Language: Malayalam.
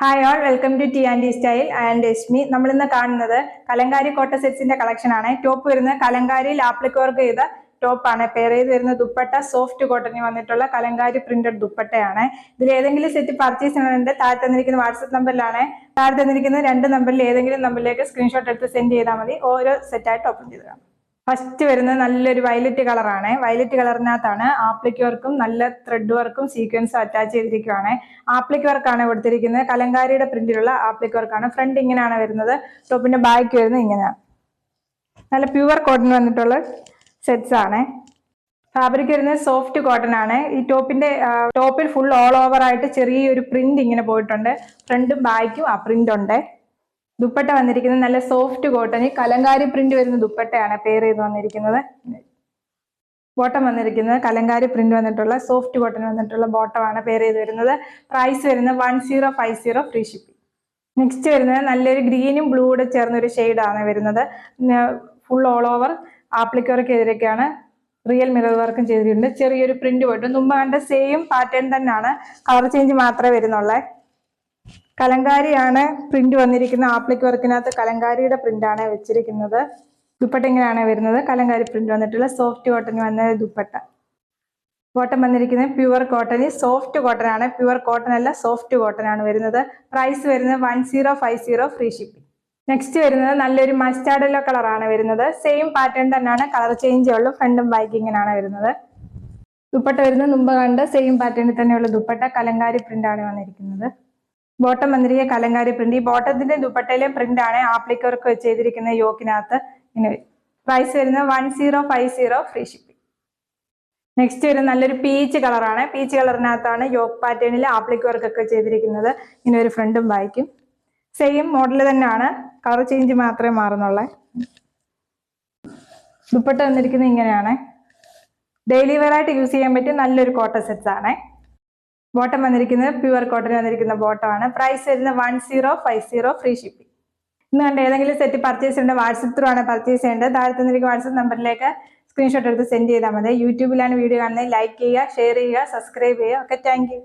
Hi all, welcome to T and style. And Rashmi. നമ്മൾ ഇന്ന് കാണുന്നത് കലങ്കാരി കോട്ട സെറ്റ്സിന്റെ കളക്ഷൻ ആണ്. ടോപ്പ് വരുന്നത് കലങ്കാരിയിൽ ആപ്ലിക് വർക്ക് ചെയ്ത ടോപ്പാണ്. പെയർ ചെയ്ത് വരുന്ന ദുപ്പട്ട സോഫ്റ്റ് കോട്ടണിൽ വന്നിട്ടുള്ള കലങ്കാരി പ്രിന്റഡ് ദുപ്പട്ടയാണ്. ഇതിൽ ഏതെങ്കിലും സെറ്റ് പർച്ചേസ് ചെയ്യണമെങ്കിൽ താഴെ തന്നിരിക്കുന്ന വാട്സ്ആപ്പ് നമ്പറിലാണ്. താഴെ തന്നിരിക്കുന്ന 2 നമ്പറിൽ ഏതെങ്കിലും നമ്പറിലേക്ക് സ്ക്രീൻഷോട്ട് എടുത്ത് സെൻഡ് ചെയ്താൽ മതി. ഓരോ സെറ്റായിട്ട് ഓപ്പൺ ചെയ്ത് കാണാം. ഫസ്റ്റ് വരുന്നത് നല്ലൊരു വയലറ്റ് കളറാണ്. വയലറ്റ് കളറിനകത്താണ് ആപ്ലിക് വർക്കും നല്ല ത്രെഡ് വർക്കും സീക്വൻസും അറ്റാച്ച് ചെയ്തിരിക്കുകയാണ്. ആപ്ലിക് വർക്കാണ് കൊടുത്തിരിക്കുന്നത്. കലങ്കാരിയുടെ പ്രിന്റിലുള്ള ആപ്ലിക് വർക്കാണ്. ഫ്രണ്ട് ഇങ്ങനെയാണ് വരുന്നത്. ടോപ്പിന്റെ ബാക്ക് വരുന്നത് ഇങ്ങനെയാണ്. നല്ല പ്യുവർ കോട്ടൺ വന്നിട്ടുള്ള സെറ്റ്സ് ആണ്. ഫാബ്രിക് വരുന്നത് സോഫ്റ്റ് കോട്ടൺ ആണ്. ഈ ടോപ്പിൽ ഫുൾ ഓൾ ഓവർ ആയിട്ട് ചെറിയൊരു പ്രിന്റ് ഇങ്ങനെ പോയിട്ടുണ്ട്. ഫ്രണ്ടും ബാക്കും ആ പ്രിന്റ് ഉണ്ട്. ദുപ്പട്ട വന്നിരിക്കുന്നത് നല്ല സോഫ്റ്റ് കോട്ടണിൽ കലങ്കാരി പ്രിന്റ് വരുന്ന ദുപ്പട്ടയാണ് പെയർ ചെയ്ത് വന്നിരിക്കുന്നത്. ബോട്ടം വന്നിരിക്കുന്നത് കലങ്കാരി പ്രിന്റ് വന്നിട്ടുള്ള സോഫ്റ്റ് കോട്ടൺ വന്നിട്ടുള്ള ബോട്ടമാണ് പെയർ ചെയ്ത് വരുന്നത്. പ്രൈസ് വരുന്നത് 1050 ഫ്രീ ഷിപ്പിംഗ്. നെക്സ്റ്റ് വരുന്നത് നല്ലൊരു ഗ്രീനും ബ്ലൂ കൂടെ ചേർന്നൊരു ഷെയ്ഡാണ് വരുന്നത്. Full all over appliqué work ചെയ്തിരിക്കുകയാണ്. റിയൽ മിറർ വർക്കും ചെയ്തിട്ടുണ്ട്. ചെറിയൊരു പ്രിന്റ് പോയിട്ട് മുമ്പ് കണ്ട സെയിം പാറ്റേൺ തന്നെയാണ്. കളർ ചേഞ്ച് മാത്രമേ വരുന്നുള്ളൂ. കലങ്കാരിയാണ് പ്രിന്റ് വന്നിരിക്കുന്ന. ആപ്ലിക് വർക്കിനകത്ത് കലങ്കാരിയുടെ പ്രിന്റ് ആണ് വെച്ചിരിക്കുന്നത്. ദുപ്പട്ട ഇങ്ങനെയാണ് വരുന്നത്. കലങ്കാരി പ്രിന്റ് വന്നിട്ടുള്ള സോഫ്റ്റ് കോട്ടൺ വന്ന ദുപ്പട്ട. ബോട്ടം വന്നിരിക്കുന്നത് പ്യുവർ കോട്ടൺ, സോഫ്റ്റ് കോട്ടൺ ആണ്. പ്യുവർ കോട്ടൺ അല്ല, സോഫ്റ്റ് കോട്ടൺ ആണ് വരുന്നത്. പ്രൈസ് വരുന്നത് 1050 ഫ്രീ ഷിപ്പിംഗ്. നെക്സ്റ്റ് വരുന്നത് നല്ലൊരു മസ്റ്റാർഡ് യെല്ലോ കളറാണ് വരുന്നത്. സെയിം പാറ്റേൺ തന്നെയാണ്, കളർ ചേഞ്ച് ഉള്ളൂ. ഫ്രണ്ടും ബാക്കിങ്ങിനാണ് വരുന്നത്. ദുപ്പട്ട വരുന്നത് മുമ്പ് കണ്ട സെയിം പാറ്റേണിൽ തന്നെയുള്ള ദുപ്പട്ട. കലങ്കാരി പ്രിന്റ് ആണ് വന്നിരിക്കുന്നത്. ബോട്ടം വന്നിരിക്കുക കലങ്കാരി പ്രിന്റ്. ഈ ബോട്ടത്തിന്റെ ദുപ്പട്ടയിലെ പ്രിന്റ് ആണ് ആപ്ലിക് വർക്ക് ചെയ്തിരിക്കുന്ന യോക്കിനകത്ത്. ഇങ്ങനെ പ്രൈസ് വരുന്നത് 1050 ഫ്രീ ഷിപ്പിംഗ്. നെക്സ്റ്റ് വരുന്നത് നല്ലൊരു പീച്ച് കളറാണ്. പീച്ച് കളറിനകത്താണ് യോക്ക് പാറ്റേണിൽ ആപ്ലിക് വർക്ക് ഒക്കെ ചെയ്തിരിക്കുന്നത്. ഇങ്ങനെ ഒരു ഫ്രണ്ടും ബാക്കും സെയിം മോഡൽ തന്നെയാണ്, കളർ ചേഞ്ച് മാത്രമേ മാറുന്നുള്ളൂ. ദുപ്പട്ട വന്നിരിക്കുന്നത് ഇങ്ങനെയാണ്. ഡെയിലി വെയർ ആയിട്ട് യൂസ് ചെയ്യാൻ പറ്റിയ നല്ലൊരു കോട്ടൺ സെറ്റ്സ് ആണ്. ബോട്ടം വന്നിരിക്കുന്നത് പ്യുവർ കോട്ടൺ വന്നിരിക്കുന്ന ബോട്ടം ആണ്. പ്രൈസ് വരുന്നത് 1050 ഫ്രീ ഷിപ്പിംഗ്. ഇന്ന് കണ്ട ഏതെങ്കിലും സെറ്റ് പർച്ചേസ് ചെയ്യേണ്ട വാട്സപ്പ് ത്രൂ ആണ് പർച്ചേസ് ചെയ്യേണ്ടത്. താഴെ തന്നിരിക്കുന്ന വാട്സപ്പ് നമ്പറിലേക്ക് സ്ക്രീൻഷോട്ട് എടുത്ത് സെൻഡ് ചെയ്താൽ മതി. യൂട്യൂബിലാണ് വീഡിയോ കാണുന്നത്. ലൈക്ക് ചെയ്യുക, ഷെയർ ചെയ്യുക, സബ്സ്ക്രൈബ് ചെയ്യുക. Okay, thank you.